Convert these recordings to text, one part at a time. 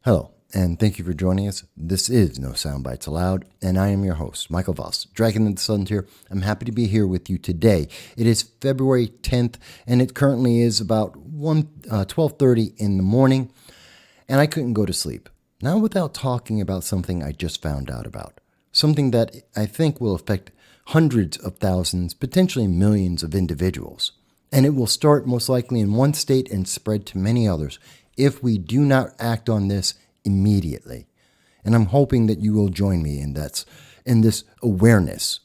Hello, and thank you for joining us. This is No Sound Bites Allowed, and I am your host, Michael Voss, Dragon of the Sun here. I'm happy to be here with you today. It is February 10th, and it currently is about 12:30 in the morning, and I couldn't go to sleep. Not without talking about something I just found out about. Something that I think will affect hundreds of thousands, potentially millions of individuals. And it will start most likely in one state and spread to many others if we do not act on this immediately. And I'm hoping that you will join me in this awareness.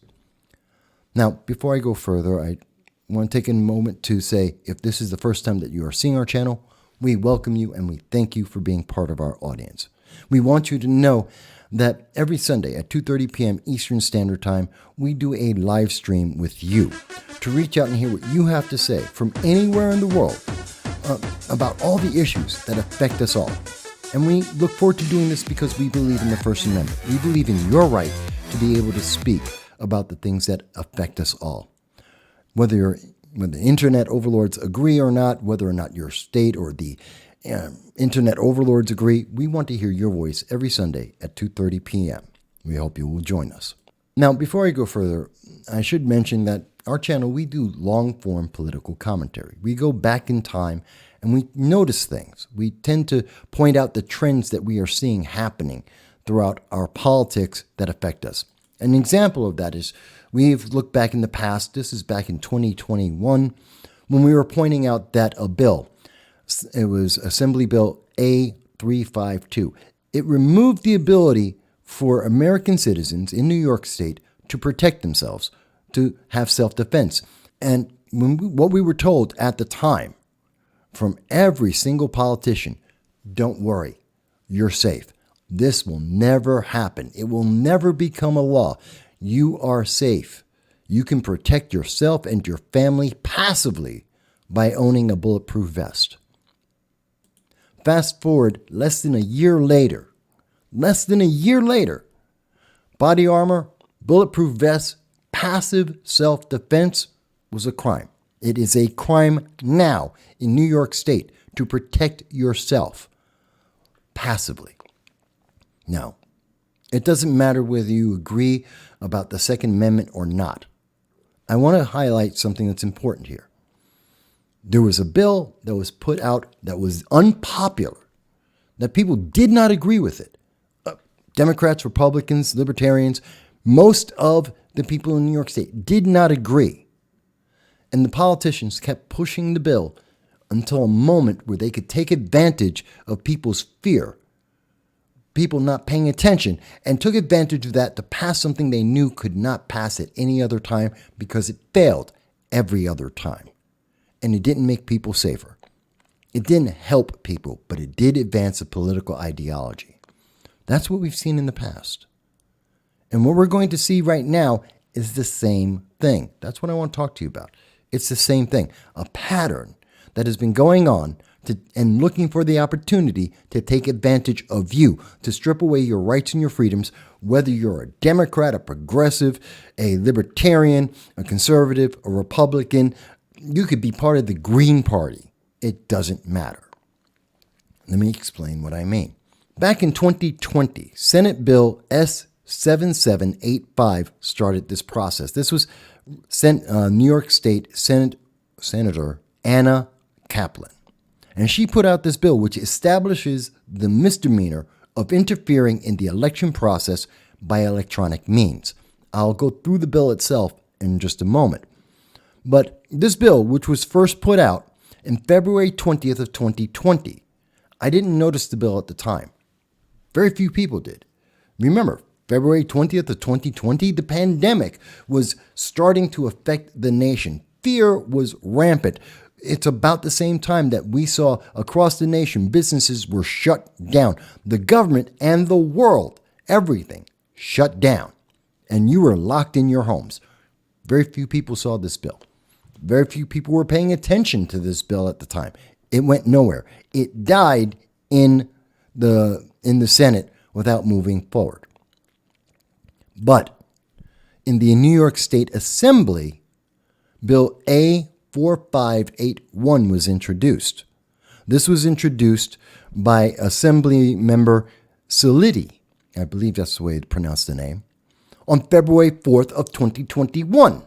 Now, before I go further, I want to take a moment to say, if this is the first time that you are seeing our channel, we welcome you and we thank you for being part of our audience. We want you to know that every Sunday at 2:30 p.m. Eastern Standard Time, we do a live stream with you to reach out and hear what you have to say from anywhere in the world about all the issues that affect us all. And we look forward to doing this because we believe in the First Amendment. We believe in your right to be able to speak about the things that affect us all. Whether the internet overlords agree or not, whether or not your state or the internet overlords agree, we want to hear your voice every Sunday at 2:30 p.m. We hope you will join us. Now, before I go further, I should mention that our channel, we do long-form political commentary. We go back in time and we notice things. We tend to point out the trends that we are seeing happening throughout our politics that affect us. An example of that is we've looked back in the past. This is back in 2021 when we were pointing out that a bill, it was Assembly Bill A352. It removed the ability for American citizens in New York State to protect themselves, to have self-defense. And what we were told at the time from every single politician, don't worry, you're safe. This will never happen. It will never become a law. You are safe. You can protect yourself and your family passively by owning a bulletproof vest. Fast forward less than a year later, body armor, bulletproof vests, passive self-defense was a crime. It is a crime now in New York State to protect yourself passively. Now, it doesn't matter whether you agree about the Second Amendment or not. I want to highlight something that's important here. There was a bill that was put out that was unpopular, that people did not agree with it. Democrats, Republicans, Libertarians, most of the people in New York State did not agree. And the politicians kept pushing the bill until a moment where they could take advantage of people's fear, people not paying attention, and took advantage of that to pass something they knew could not pass at any other time because it failed every other time. And it didn't make people safer. It didn't help people, but it did advance a political ideology. That's what we've seen in the past. And what we're going to see right now is the same thing. That's what I want to talk to you about. It's the same thing, a pattern that has been going on and looking for the opportunity to take advantage of you, to strip away your rights and your freedoms, whether you're a Democrat, a progressive, a libertarian, a conservative, a Republican. You could be part of the Green Party. It doesn't matter. Let me explain what I mean. Back in 2020, Senate Bill S7785 started this process. This was New York State Senator Anna Kaplan. And she put out this bill which establishes the misdemeanor of interfering in the election process by electronic means. I'll go through the bill itself in just a moment. But this bill, which was first put out in February 20th of 2020, I didn't notice the bill at the time. Very few people did. Remember, February 20th of 2020, the pandemic was starting to affect the nation. Fear was rampant. It's about the same time that we saw across the nation, businesses were shut down. The government and the world, everything shut down. And you were locked in your homes. Very few people saw this bill. Very few people were paying attention to this bill at the time. It went nowhere. It died in the Senate without moving forward. But in the New York State Assembly, Bill A4581 was introduced. This was introduced by Assembly Member Siliti, I believe that's the way to pronounce the name, on February 4th of 2021.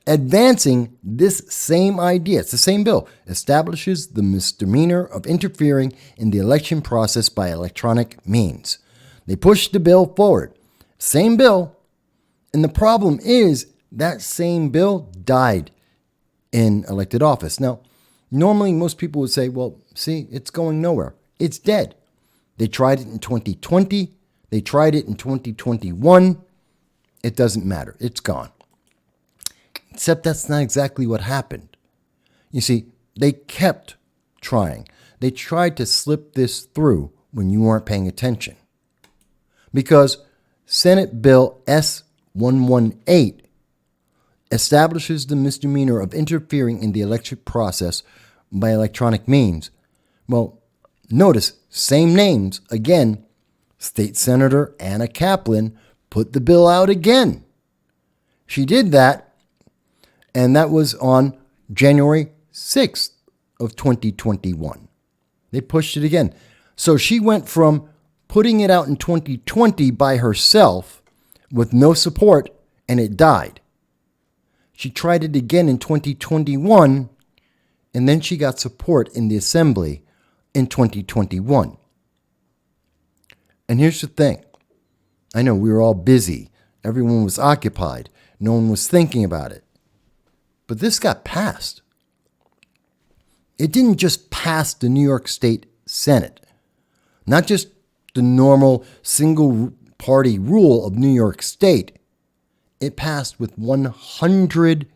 Advancing this same idea, it's the same bill, establishes the misdemeanor of interfering in the election process by electronic means. They pushed the bill forward. Same bill. And the problem is that same bill died in elected office. Now, normally most people would say, well, see, it's going nowhere. It's dead. They tried it in 2020. They tried it in 2021. It doesn't matter. It's gone. Except that's not exactly what happened. You see, they kept trying. They tried to slip this through when you weren't paying attention. Because Senate Bill S-118 establishes the misdemeanor of interfering in the election process by electronic means. Well, notice, same names. Again, State Senator Anna Kaplan put the bill out again. She did that, and that was on January 6th of 2021. They pushed it again. So she went from putting it out in 2020 by herself with no support, and it died. She tried it again in 2021, and then she got support in the Assembly in 2021. And here's the thing. I know we were all busy. Everyone was occupied. No one was thinking about it. But this got passed. It didn't just pass the New York State Senate, not just the normal single party rule of New York State. It passed with 100%.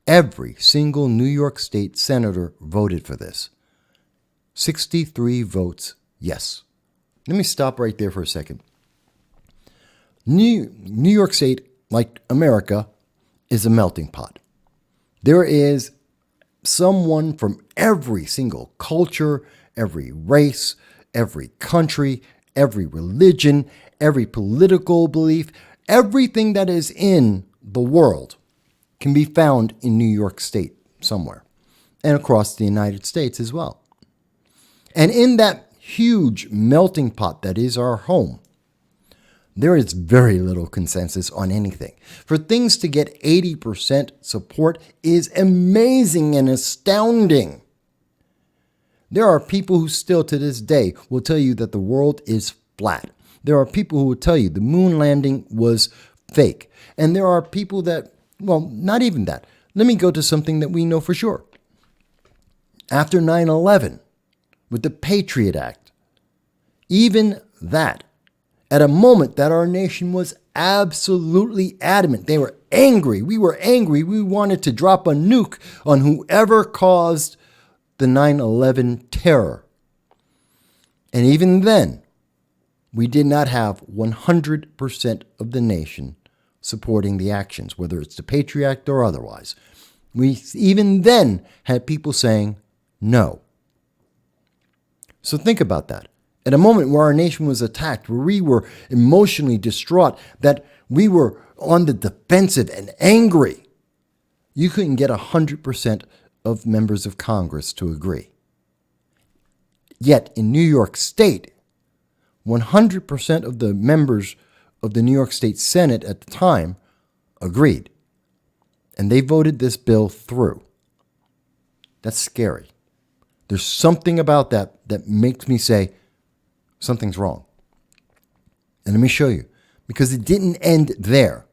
Every single New York State senator voted for this. 63 votes yes. Let me stop right there for a second. New York State, like America, is a melting pot. There is someone from every single culture, every race, every country, every religion, every political belief, everything that is in the world can be found in New York State somewhere and across the United States as well. And in that huge melting pot that is our home, there is very little consensus on anything. For things to get 80% support is amazing and astounding. There are people who still to this day will tell you that the world is flat. There are people who will tell you the moon landing was fake. And there are people that, well, not even that. Let me go to something that we know for sure. After 9/11, with the Patriot Act, even that, at a moment that our nation was absolutely adamant. They were angry. We were angry. We wanted to drop a nuke on whoever caused the 9/11 terror. And even then, we did not have 100% of the nation supporting the actions, whether it's the Patriot Act or otherwise. We even then had people saying no. So think about that. At a moment where our nation was attacked, where we were emotionally distraught, that we were on the defensive and angry, you couldn't get 100% of members of Congress to agree. Yet in New York State, 100% of the members of the New York State Senate at the time agreed. And they voted this bill through. That's scary. There's something about that that makes me say, something's wrong. And let me show you, because it didn't end there.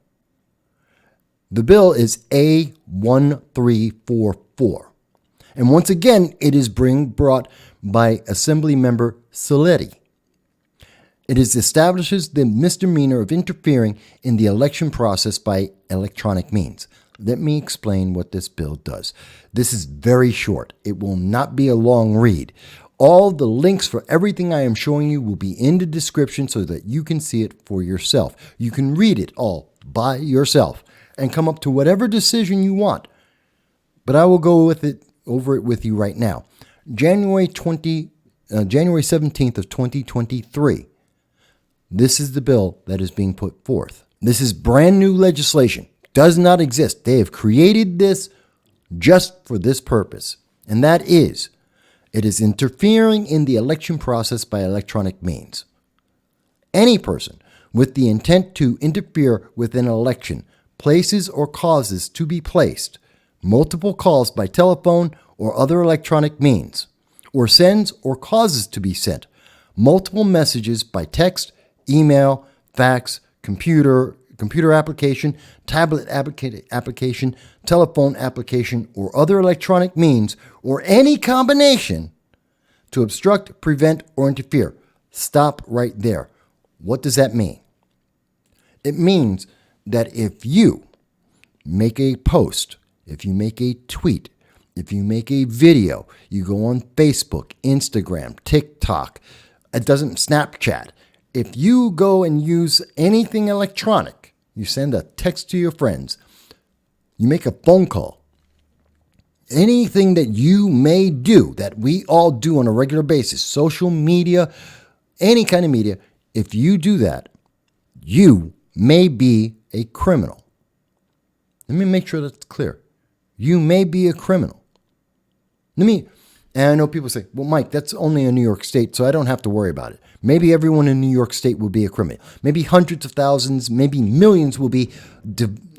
The bill is A1344. And once again, it is brought by Assembly Member Sileti. It establishes the misdemeanor of interfering in the election process by electronic means. Let me explain what this bill does. This is very short. It will not be a long read. All the links for everything I am showing you will be in the description so that you can see it for yourself. You can read it all by yourself and come up to whatever decision you want. But I will go over it with you right now. January 17th of 2023. This is the bill that is being put forth. This is brand new legislation. Does not exist. They have created this just for this purpose. And that is It is interfering in the election process by electronic means. Any person with the intent to interfere with an election places or causes to be placed multiple calls by telephone or other electronic means, or sends or causes to be sent multiple messages by text, email, fax, computer application, tablet application, telephone application, or other electronic means, or any combination to obstruct, prevent, or interfere. Stop right there. What does that mean? It means that if you make a post, if you make a tweet, if you make a video, you go on Facebook, Instagram, TikTok, Snapchat. If you go and use anything electronic, you send a text to your friends, you make a phone call, anything that you may do, that we all do on a regular basis, social media, any kind of media, if you do that, you may be a criminal. Let me make sure that's clear. You may be a criminal. And I know people say, well, Mike, that's only in New York State, so I don't have to worry about it. Maybe everyone in New York State will be a criminal. Maybe hundreds of thousands, maybe millions will be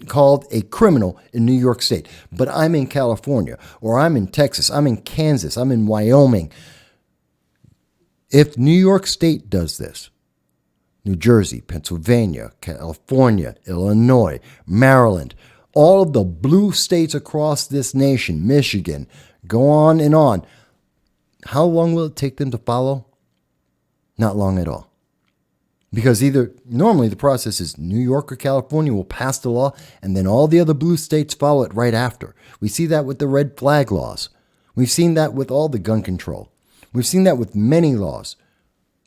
called a criminal in New York State. But I'm in California, or I'm in Texas, I'm in Kansas, I'm in Wyoming. If New York State does this, New Jersey, Pennsylvania, California, Illinois, Maryland, all of the blue states across this nation, Michigan, go on and on. How long will it take them to follow? Not long at all. Because normally the process is New York or California will pass the law, and then all the other blue states follow it right after. We see that with the red flag laws. We've seen that with all the gun control. We've seen that with many laws.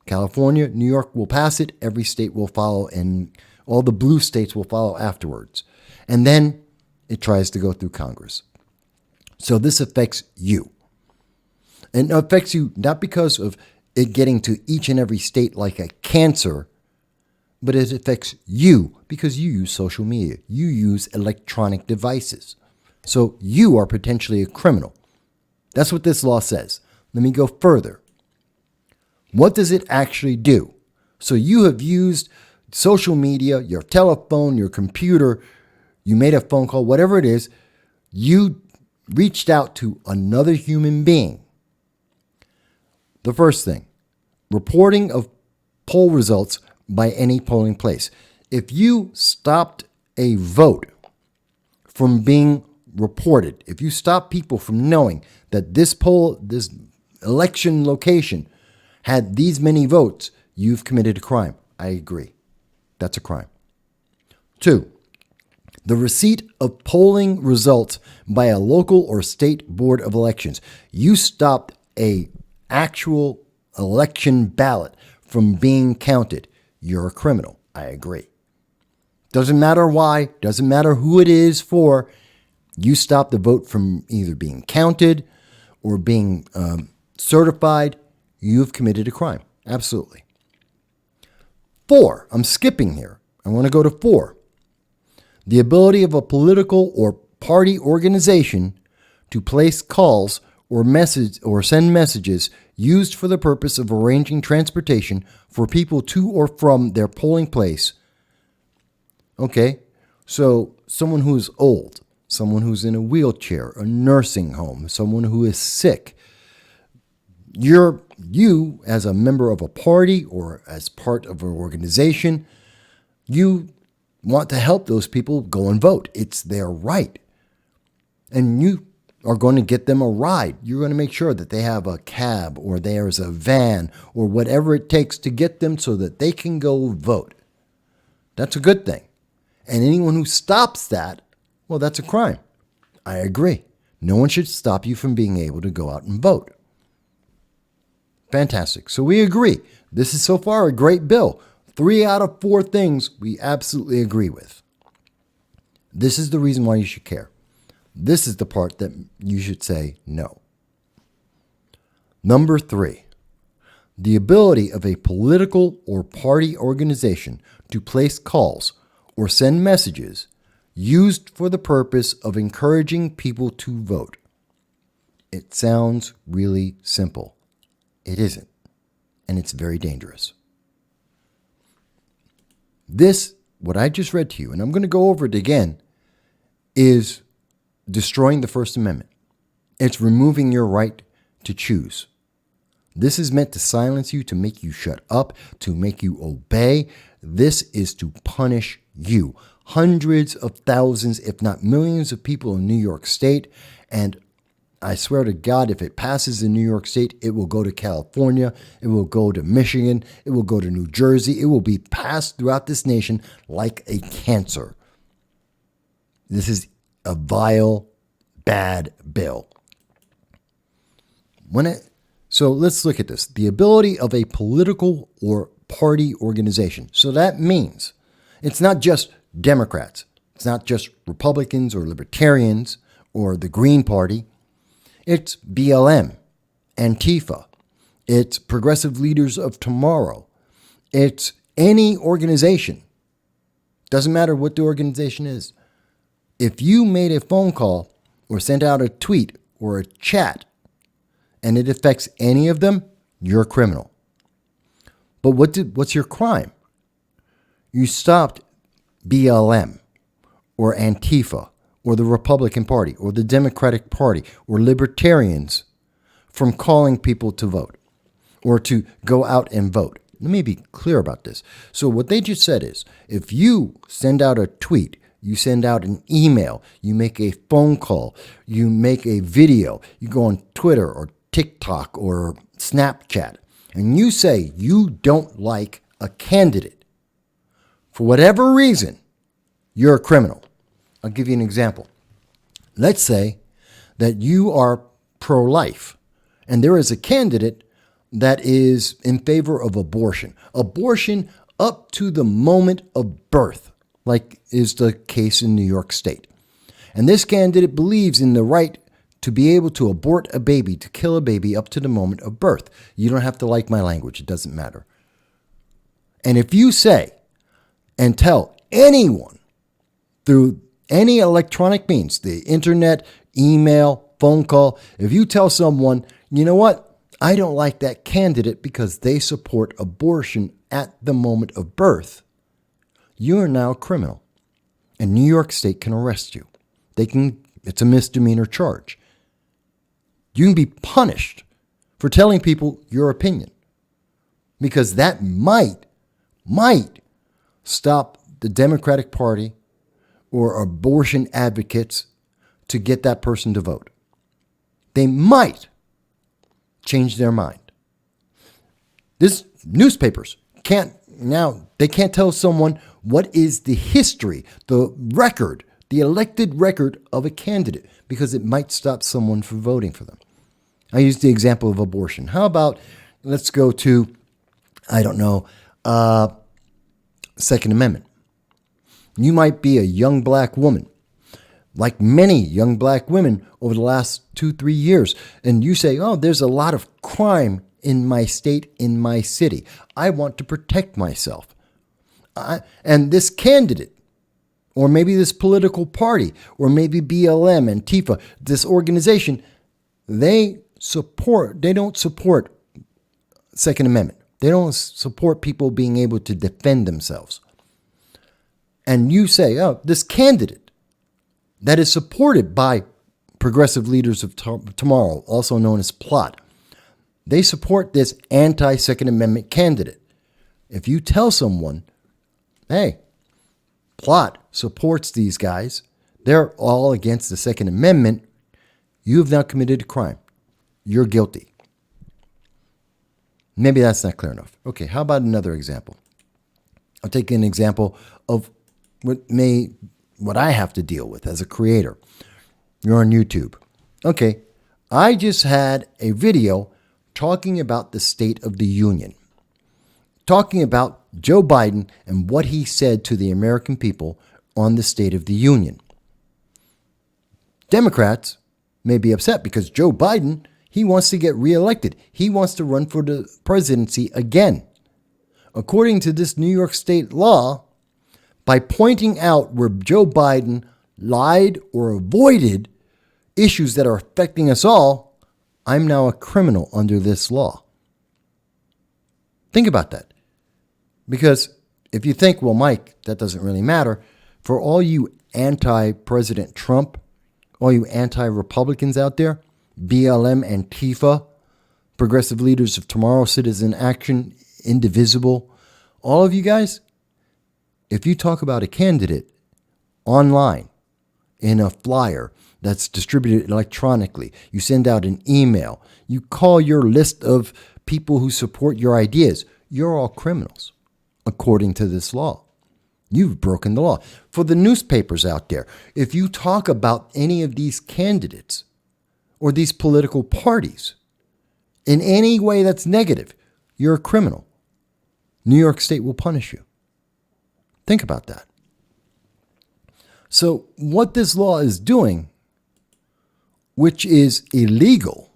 California, New York will pass it, every state will follow, and all the blue states will follow afterwards. And then it tries to go through Congress. So this affects you. And it affects you not because of it getting to each and every state like a cancer, but it affects you because you use social media. You use electronic devices. So you are potentially a criminal. That's what this law says. Let me go further. What does it actually do? So you have used social media, your telephone, your computer, you made a phone call, whatever it is, you reached out to another human being. The first thing, reporting of poll results by any polling place. If you stopped a vote from being reported, if you stop people from knowing that this election location had these many votes, you've committed a crime. I agree. That's a crime. 2, the receipt of polling results by a local or state board of elections. You stopped a actual election ballot from being counted. You're a criminal. I agree. Doesn't matter why, doesn't matter who it is for. You stopped the vote from either being counted or being certified. You've committed a crime. Absolutely. 4, I'm skipping here. I want to go to 4. The ability of a political or party organization to place calls or send messages used for the purpose of arranging transportation for people to or from their polling place. Okay, so someone who's old, someone who's in a wheelchair, a nursing home, someone who is sick. You as a member of a party or as part of an organization, you want to help those people go and vote. It's their right. And you are going to get them a ride. You're going to make sure that they have a cab or there's a van or whatever it takes to get them so that they can go vote. That's a good thing. And anyone who stops that, well, that's a crime. I agree. No one should stop you from being able to go out and vote. Fantastic. So we agree. This is so far a great bill. 3 out of 4 things we absolutely agree with. This is the reason why you should care. This is the part that you should say no. Number 3, the ability of a political or party organization to place calls or send messages used for the purpose of encouraging people to vote. It sounds really simple. It isn't, and it's very dangerous. This, what I just read to you, and I'm going to go over it again, is destroying the First Amendment. It's removing your right to choose. This is meant to silence you, to make you shut up, to make you obey. This is to punish you. Hundreds of thousands, if not millions of people in New York State, and I swear to God, if it passes in New York State, it will go to California, it will go to Michigan, it will go to New Jersey, it will be passed throughout this nation like a cancer. This is a vile, bad bill. So let's look at this. The ability of a political or party organization. So that means it's not just Democrats. It's not just Republicans or Libertarians or the Green Party. It's BLM, Antifa. It's Progressive Leaders of Tomorrow. It's any organization. Doesn't matter what the organization is. If you made a phone call or sent out a tweet or a chat and it affects any of them, you're a criminal. But what's your crime? You stopped BLM or Antifa or the Republican Party or the Democratic Party or libertarians from calling people to vote or to go out and vote. Let me be clear about this. So what they just said is, if you send out a tweet, you send out an email, you make a phone call, you make a video, you go on Twitter or TikTok or Snapchat, and you say you don't like a candidate for whatever reason, you're a criminal. I'll give you an example. Let's say that you are pro-life and there is a candidate that is in favor of abortion. Abortion up to the moment of birth, like is the case in New York State. And this candidate believes in the right to be able to abort a baby, to kill a baby up to the moment of birth. You don't have to like my language. It doesn't matter. And if you say and tell anyone through any electronic means, the internet, email, phone call, if you tell someone, you know what? I don't like that candidate because they support abortion at the moment of birth, you are now a criminal. And New York State can arrest you. It's a misdemeanor charge. You can be punished for telling people your opinion, because that might stop the Democratic Party or abortion advocates to get that person to vote. They might change their mind. This newspapers can't tell someone what is the history, the record, the elected record of a candidate, because it might stop someone from voting for them. I used the example of abortion. How about, let's go to, Second Amendment. You might be a young black woman, like many young black women over the last 2-3 years, and you say, oh, there's a lot of crime in my state, in my city. I want to protect myself. And this candidate, or maybe this political party, or maybe BLM, Antifa, this organization, they don't support Second Amendment. They don't support people being able to defend themselves. And you say, oh, this candidate that is supported by Progressive Leaders of Tomorrow, also known as PLOT, they support this anti-Second Amendment candidate. If you tell someone, hey, PLOT supports these guys, they're all against the Second Amendment, you have now committed a crime. You're guilty. Maybe that's not clear enough. Okay, how about another example? I'll take an example of what I have to deal with as a creator. You're on YouTube. Okay, I just had a video talking about the State of the Union, talking about Joe Biden and what he said to the American people on the State of the Union. Democrats may be upset because Joe Biden, he wants to get reelected. He wants to run for the presidency again. According to this New York State law, by pointing out where Joe Biden lied or avoided issues that are affecting us all, I'm now a criminal under this law. Think about that. Because if you think, well, Mike, that doesn't really matter, for all you anti-President Trump, all you anti-Republicans out there, BLM, Antifa, Progressive Leaders of Tomorrow, Citizen Action, Indivisible, all of you guys, if you talk about a candidate online in a flyer that's distributed electronically, you send out an email, you call your list of people who support your ideas, you're all criminals according to this law. You've broken the law. For the newspapers out there, if you talk about any of these candidates or these political parties in any way that's negative, you're a criminal. New York State will punish you. Think about that. So what this law is doing, which is illegal,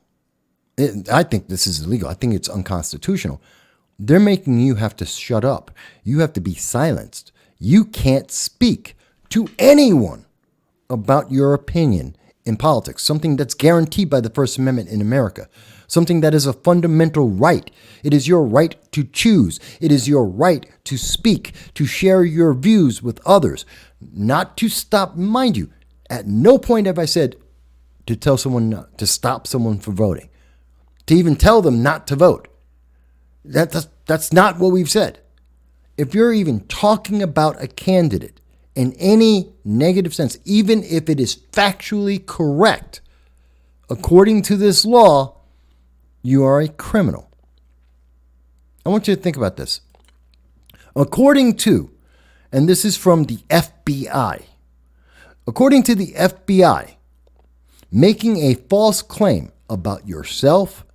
I think this is illegal. I think it's unconstitutional. They're making you have to shut up. You have to be silenced. You can't speak to anyone about your opinion in politics, something that's guaranteed by the First Amendment in America, something that is a fundamental right. It is your right to choose. It is your right to speak, to share your views with others, not to stop. Mind you, at no point have I said to tell someone to stop someone from voting, to even tell them not to vote. That's not what we've said. If you're even talking about a candidate in any negative sense, even if it is factually correct, according to this law, you are a criminal. I want you to think about this. According to, and this is from the FBI, according to the FBI, making a false claim about yourself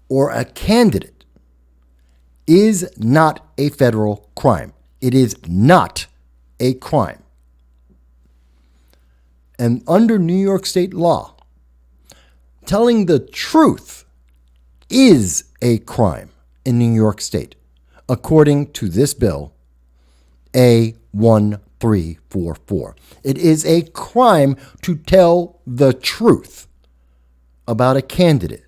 or a candidate is not a federal crime. It is not a crime. And under New York State law, telling the truth is a crime in New York State, according to this bill, A1344. It is a crime to tell the truth about a candidate,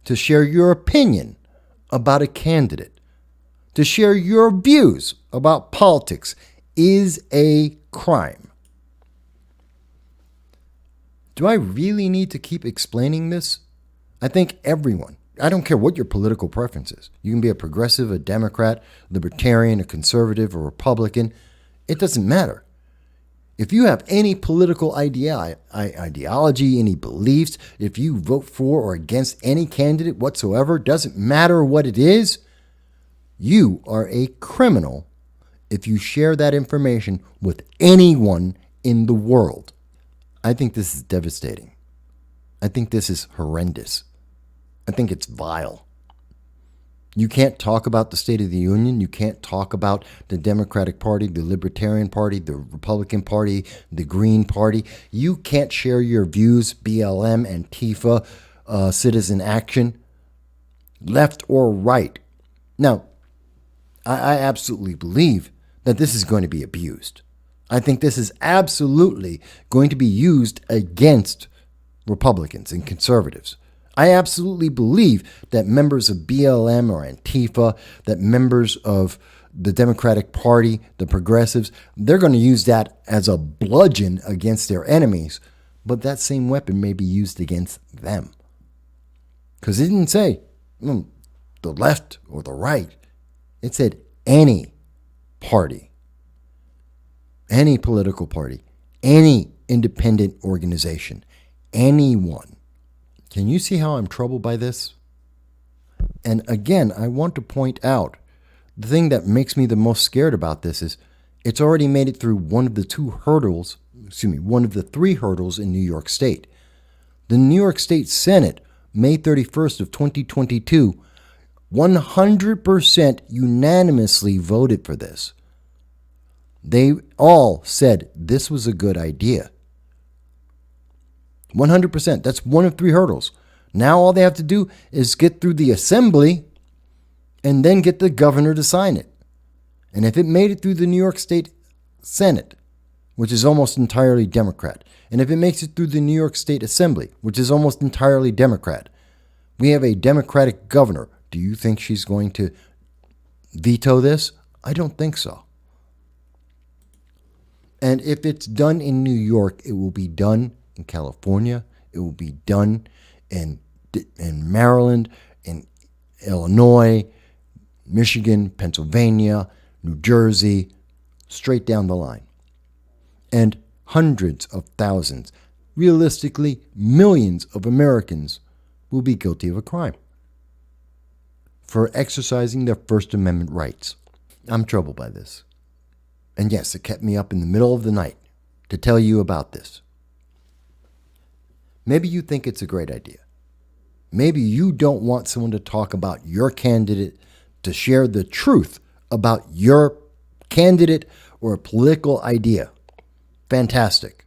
to share your opinion about a candidate, to share your views about politics is a crime. Do I really need to keep explaining this? I think everyone, I don't care what your political preference is. You can be a progressive, a Democrat, libertarian, a conservative, a Republican. It doesn't matter. If you have any political ideology, any beliefs, if you vote for or against any candidate whatsoever, doesn't matter what it is, you are a criminal if you share that information with anyone in the world. I think this is devastating. I think this is horrendous. I think it's vile. You can't talk about the State of the Union. You can't talk about the Democratic Party, the Libertarian Party, the Republican Party, the Green Party. You can't share your views, BLM, Antifa, Citizen Action, left or right. Now, I absolutely believe that this is going to be abused. I think this is absolutely going to be used against Republicans and conservatives. I absolutely believe that members of BLM or Antifa, that members of the Democratic Party, the progressives, they're going to use that as a bludgeon against their enemies, but that same weapon may be used against them. Because it didn't say the left or the right. It said any party, any political party, any independent organization, anyone. Can you see how I'm troubled by this? And again, I want to point out the thing that makes me the most scared about this is it's already made it through one of the three hurdles in New York State. The New York State Senate, May 31st of 2022, 100% unanimously voted for this. They all said this was a good idea. 100%. That's one of three hurdles. Now all they have to do is get through the assembly and then get the governor to sign it. And if it made it through the New York State Senate, which is almost entirely Democrat, and if it makes it through the New York State Assembly, which is almost entirely Democrat, we have a Democratic governor. Do you think she's going to veto this? I don't think so. And if it's done in New York, it will be done in California. It will be done in Maryland, in Illinois, Michigan, Pennsylvania, New Jersey, straight down the line. And hundreds of thousands, realistically millions of Americans will be guilty of a crime for exercising their First Amendment rights. I'm troubled by this. And yes, it kept me up in the middle of the night to tell you about this. Maybe you think it's a great idea. Maybe you don't want someone to talk about your candidate, to share the truth about your candidate or a political idea. Fantastic.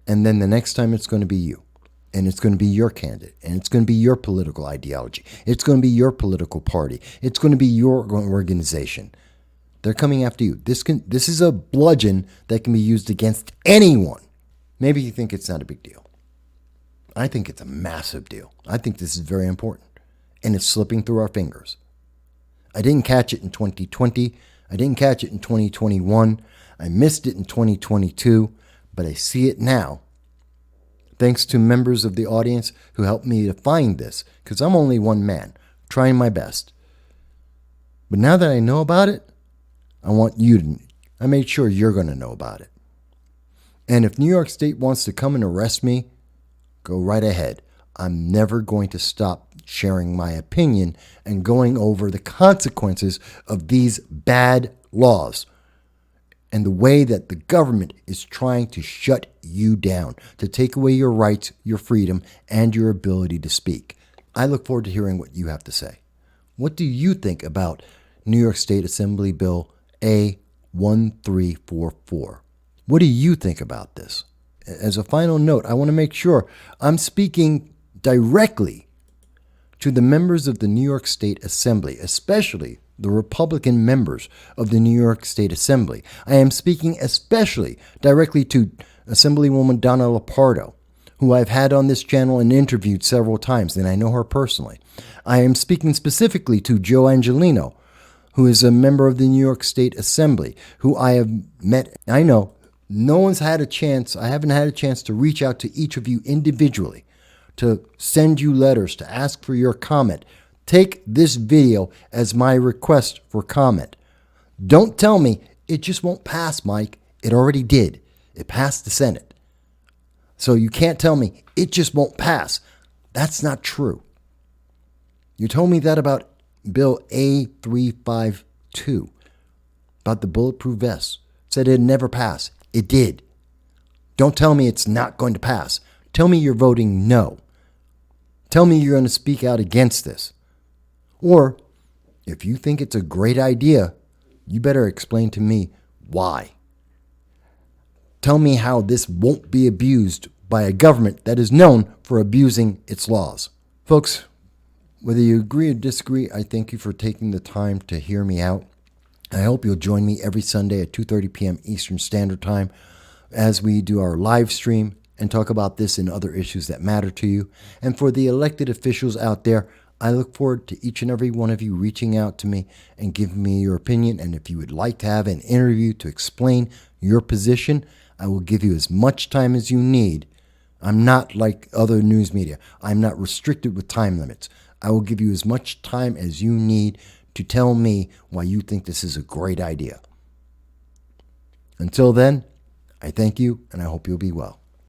And then the next time it's going to be you. And it's going to be your candidate. And it's going to be your political ideology. It's going to be your political party. It's going to be your organization. They're coming after you. This is a bludgeon that can be used against anyone. Maybe you think it's not a big deal. I think it's a massive deal. I think this is very important. And it's slipping through our fingers. I didn't catch it in 2020. I didn't catch it in 2021. I missed it in 2022. But I see it now. Thanks to members of the audience who helped me to find this. Because I'm only one man, trying my best. But now that I know about it, I made sure you're going to know about it. And if New York State wants to come and arrest me, go right ahead. I'm never going to stop sharing my opinion and going over the consequences of these bad laws and the way that the government is trying to shut you down, to take away your rights, your freedom, and your ability to speak. I look forward to hearing what you have to say. What do you think about New York State Assembly Bill A1344? What do you think about this? As a final note, I want to make sure I'm speaking directly to the members of the New York State Assembly, especially the Republican members of the New York State Assembly. I am speaking especially directly to Assemblywoman Donna Lupardo, who I've had on this channel and interviewed several times, and I know her personally. I am speaking specifically to Joe Angelino, who is a member of the New York State Assembly, who I have met. I know no one's had a chance, I haven't had a chance to reach out to each of you individually, to send you letters, to ask for your comment. Take this video as my request for comment. Don't tell me it just won't pass, Mike. It already did. It passed the Senate. So you can't tell me it just won't pass. That's not true. You told me that about Bill A352, about the bulletproof vests. Said it'd never pass. It did. Don't tell me it's not going to pass. Tell me you're voting no. Tell me you're going to speak out against this. Or, if you think it's a great idea, you better explain to me why. Tell me how this won't be abused by a government that is known for abusing its laws. Folks, whether you agree or disagree, I thank you for taking the time to hear me out. I hope you'll join me every Sunday at 2:30 p.m. Eastern Standard Time as we do our live stream and talk about this and other issues that matter to you. And for the elected officials out there, I look forward to each and every one of you reaching out to me and giving me your opinion. And if you would like to have an interview to explain your position, I will give you as much time as you need. I'm not like other news media. I'm not restricted with time limits. I will give you as much time as you need to tell me why you think this is a great idea. Until then, I thank you and I hope you'll be well.